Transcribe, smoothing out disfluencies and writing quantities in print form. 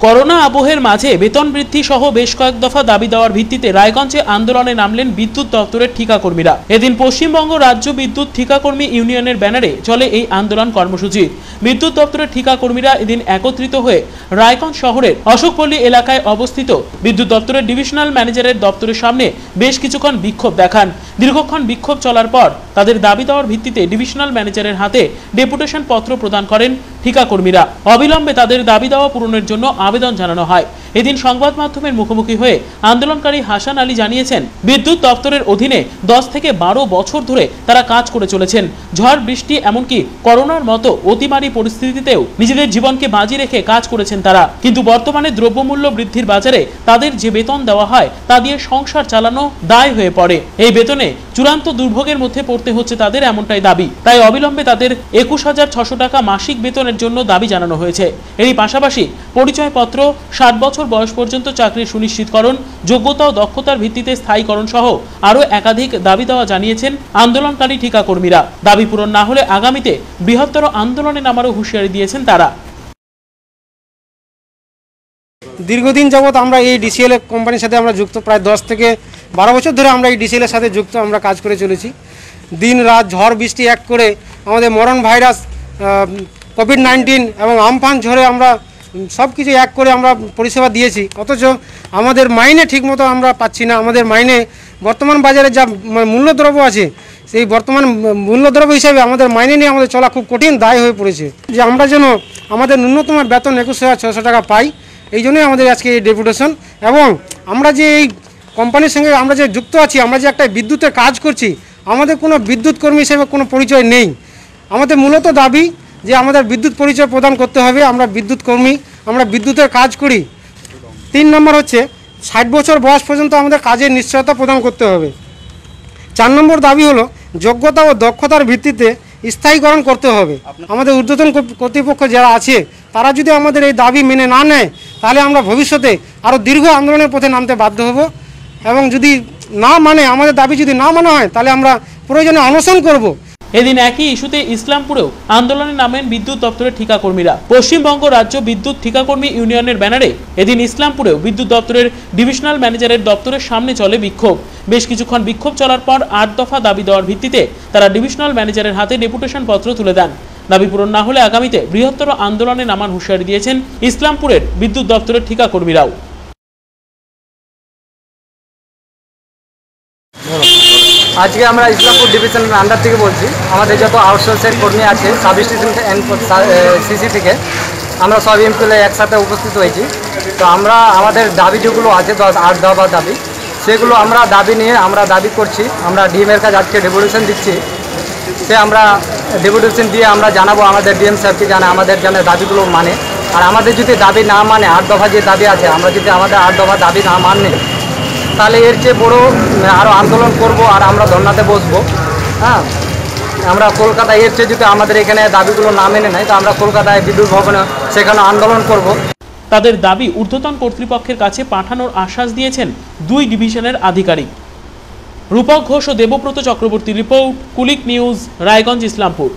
Corona আবহের মাঝে বেতন বৃদ্ধি সহ বেশ কয়েক দফা দাবি দেওয়ার ভিত্তিতে রায়গঞ্জে আন্দোলনে নামলেন বিদ্যুৎ দপ্তরের ঠিকাকর্মীরা। এদিন পশ্চিমবঙ্গ রাজ্য বিদ্যুৎ ঠিকাকর্মী ইউনিয়নের ব্যানারে চলে এই আন্দোলন কর্মসূচি। বিদ্যুৎ দপ্তরের ঠিকাকর্মীরা এদিন একত্রিত হয়ে রায়গঞ্জ শহরের অশোকপল্লী এলাকায় অবস্থিত বিদ্যুৎ দপ্তরের ডিভিশনাল ম্যানেজারের দপ্তরের সামনে বেশ কিছুক্ষণ বিক্ষোভ দেখান। দীর্ঘক্ষণ বিক্ষোভ চলার পর তাদের দাবি দেওয়ার ভিত্তিতে ডিভিশনাল ম্যানেজারের হাতে ডেপুটেশন পত্র প্রদান করেন ঠিকাকর্মীরা। অবিলম্বে তাদের দাবি দেওয়া পূরণের জন্য আবেদন জানানো হয়। এদিন সংবাদ মাধ্যমের মুখোমুখি হয়ে আন্দোলনকারী হাসান আলী জানিয়েছেন, বিদ্যুৎ দপ্তরের অধীনে 10 থেকে 12 বছর ধরে তারা কাজ করে চলেছেন। ঝড় বৃষ্টি এমনকি করোনার মতো অতিমারী পরিস্থিতিতেও নিজেদের জীবনকে বাজি রেখে কাজ করেছেন তারা। কিন্তু বর্তমানে দ্রব্যমূল্য বৃদ্ধির বাজারে তাদের যে বেতন দেওয়া হয় তা দিয়ে সংসার চালানো দায় হয়ে পড়ে। এই বেতনে চূড়ান্ত দুর্ভোগের মধ্যে পড়তে হচ্ছে তাদের, এমনটাই দাবি। তাই অবিলম্বে তাদের 21,600 টাকা মাসিক বেতনের জন্য দাবি জানানো হয়েছে। এরই পাশাপাশি পরিচয়পত্র, 60 বছর বয়স পর্যন্ত চাকরির সুনিশ্চিতকরণ, যোগ্যতা ও দক্ষতার ভিত্তিতে স্থায়ীকরণ সহ আরও একাধিক দাবি দেওয়া জানিয়েছেন আন্দোলনকারী ঠিকাকর্মীরা। দাবি পূরণ না হলে আগামীতে বৃহত্তর আন্দোলনে নামারও হুঁশিয়ারি দিয়েছেন তারা। দীর্ঘদিন যাবৎ আমরা এই ডিসিএল কোম্পানির সাথে আমরা যুক্ত, প্রায় 10 থেকে 12 বছর ধরে আমরা এই ডিসিএল এর সাথে যুক্ত, আমরা কাজ করে চলেছি। দিন রাত ঝড় বৃষ্টি এক করে আমাদের মরণ ভাইরাস, কোভিড-19 এবং আমফান ঝড়ে আমরা সব কিছু এক করে আমরা পরিষেবা দিয়েছি, অথচ আমাদের মাইনে ঠিকমতো আমরা পাচ্ছি না। আমাদের মাইনে বর্তমান বাজারে যা মূল্যদ্রব্য আছে, সেই বর্তমান মূল্যদ্রব্য হিসাবে আমাদের মাইনে নিয়ে আমাদের চলা খুব কঠিন দায় হয়ে পড়েছে। যে আমরা যেন আমাদের ন্যূনতম বেতন 21,600 টাকা পাই, এই জন্যই আমাদের আজকে এই ডেপুটেশন। এবং আমরা যে এই কোম্পানির সঙ্গে আমরা যে যুক্ত আছি, আমরা যে একটা বিদ্যুতের কাজ করছি, আমাদের কোনো বিদ্যুৎ কর্মী হিসেবে কোনো পরিচয় নেই। আমাদের মূলত দাবি যে আমাদের বিদ্যুৎ পরিচয় প্রদান করতে হবে। আমরা বিদ্যুৎ কর্মী, আমরা বিদ্যুতের কাজ করি। 3 নম্বর হচ্ছে 60 বছর বয়স পর্যন্ত আমাদের কাজের নিশ্চয়তা প্রদান করতে হবে। 4 নম্বর দাবি হলো যোগ্যতা ও দক্ষতার ভিত্তিতে স্থায়ীকরণ করতে হবে। আমাদের ঊর্ধ্বতন কর্তৃপক্ষ যারা আছে তারা যদি আমাদের এই দাবি মেনে না নেয়, তাহলে আমরা ভবিষ্যতে আরও দীর্ঘ আন্দোলনের পথে নামতে বাধ্য হব। এবং যদি না মানে, আমাদের দাবি যদি না মানা হয়, তাহলে আমরা প্রয়োজনে অনশন করব। এদিন একই ইস্যুতে ইসলামপুরেও আন্দোলনে নামেন বিদ্যুৎ দপ্তরের ঠিকাকর্মীরা। পশ্চিমবঙ্গ রাজ্য বিদ্যুৎ ঠিকাকর্মী ইউনিয়নের ব্যানারে এদিন ইসলামপুরেও বিদ্যুৎ দপ্তরের ডিভিশনাল ম্যানেজারের দপ্তরের সামনে চলে বিক্ষোভ। বেশ কিছুক্ষণ বিক্ষোভ চলার পর 8 দফা দাবি দেওয়ার ভিত্তিতে তারা ডিভিশনাল ম্যানেজারের হাতে ডেপুটেশন পত্র তুলে দেন। দাবি পূরণ না হলে আগামীতে বৃহত্তর আন্দোলনে নামার হুঁশিয়ারি দিয়েছেন ইসলামপুরের বিদ্যুৎ দপ্তরের ঠিকাকর্মীরাও। আজকে আমরা ইসলামপুর ডিভিশনের আন্ডার থেকে বলছি। আমাদের যত আউটসোর্সের কর্মী আছে, সাব স্টেশন সিসি থেকে আমরা সব এমপ্লয়ি একসাথে উপস্থিত হয়েছি। তো আমরা আমাদের দাবি যেগুলো আছে 8 দফা দাবি, সেগুলো আমরা দাবি নিয়ে আমরা দাবি করছি। আমরা ডিএমের কাছে আজকে ডেপুটেশন দিচ্ছি। সে আমরা ডেপুটেশন দিয়ে আমরা জানাবো আমাদের ডিএম সাহেবকে, আমাদের যেন দাবিগুলো মানে। আর আমাদের যদি দাবি না মানে, 8 দফা যে দাবি আছে, আমরা যদি আমাদের 8 দফা দাবি না মানে, তাহলে এর চেয়ে বড় আরও আন্দোলন করব আর আমরা ধর্নাতে বসবো। হ্যাঁ, আমরা কলকাতায় এর চেয়ে যদি আমাদের এখানে দাবিগুলো না মেনে নেয়, তো আমরা কলকাতায় বিদ্যুৎ ভবনে সেখানে আন্দোলন করব। তাদের দাবি ঊর্ধ্বতন কর্তৃপক্ষের কাছে পাঠানোর আশ্বাস দিয়েছেন 2 ডিভিশনের আধিকারিক। রূপক ঘোষ ও দেবব্রত চক্রবর্তী রিপোর্ট, কুলিক নিউজ, রায়গঞ্জ, ইসলামপুর।